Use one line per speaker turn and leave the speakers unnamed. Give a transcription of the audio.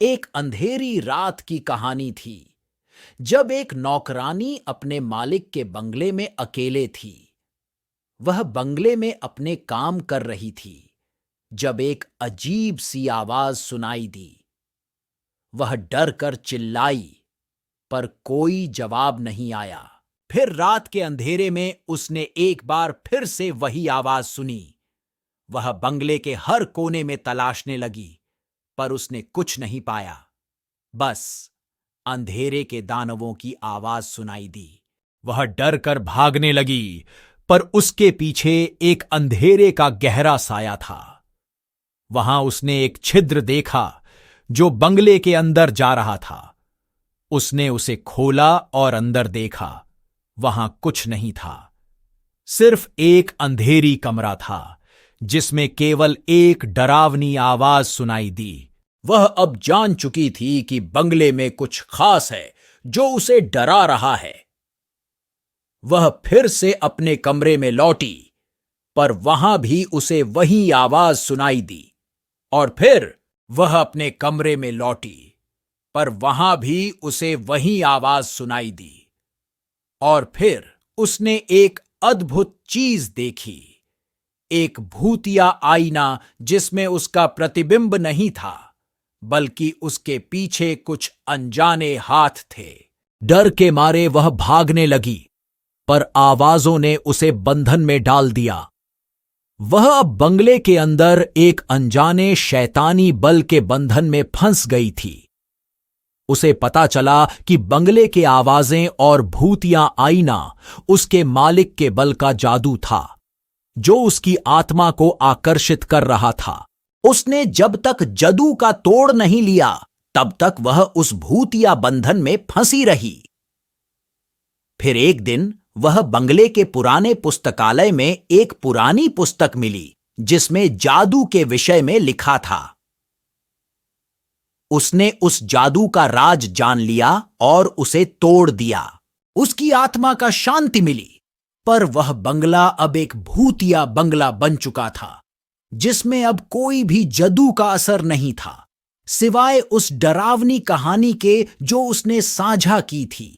एक अंधेरी रात की कहानी थी जब एक नौकरानी अपने मालिक के बंगले में अकेले थी। वह बंगले में अपने काम कर रही थी जब एक अजीब सी आवाज सुनाई दी। वह डर कर चिल्लाई पर कोई जवाब नहीं आया। फिर रात के अंधेरे में उसने एक बार फिर से वही आवाज सुनी। वह बंगले के हर कोने में तलाशने लगी पर उसने कुछ नहीं पाया। बस अंधेरे के दानवों की आवाज सुनाई दी। वह डर कर भागने लगी पर उसके पीछे एक अंधेरे का गहरा साया था। वहां उसने एक छिद्र देखा जो बंगले के अंदर जा रहा था। उसने उसे खोला और अंदर देखा। वहां कुछ नहीं था, सिर्फ एक अंधेरी कमरा था जिसमें केवल एक डरावनी आवाज सुनाई दी। वह अब जान चुकी थी कि बंगले में कुछ खास है जो उसे डरा रहा है। वह फिर से अपने कमरे में लौटी पर वहां भी उसे वही आवाज सुनाई दी। और फिर वह अपने कमरे में लौटी पर वहां भी उसे वही आवाज सुनाई दी। और फिर उसने एक अद्भुत चीज देखी, एक भूतिया आईना जिसमें उसका प्रतिबिंब नहीं था बल्कि उसके पीछे कुछ अनजाने हाथ थे। डर के मारे वह भागने लगी पर आवाजों ने उसे बंधन में डाल दिया। वह अब बंगले के अंदर एक अनजाने शैतानी बल के बंधन में फंस गई थी। उसे पता चला कि बंगले के आवाजें और भूतिया आईना उसके मालिक के बल का जादू था जो उसकी आत्मा को आकर्षित कर रहा था। उसने जब तक जादू का तोड़ नहीं लिया तब तक वह उस भूतिया बंधन में फंसी रही। फिर एक दिन वह बंगले के पुराने पुस्तकालय में एक पुरानी पुस्तक मिली जिसमें जादू के विषय में लिखा था। उसने उस जादू का राज जान लिया और उसे तोड़ दिया। उसकी आत्मा का शांति मिली। पर वह बंगला अब एक भूतिया बंगला बन चुका था जिसमें अब कोई भी जादू का असर नहीं था सिवाय उस डरावनी कहानी के जो उसने साझा की थी।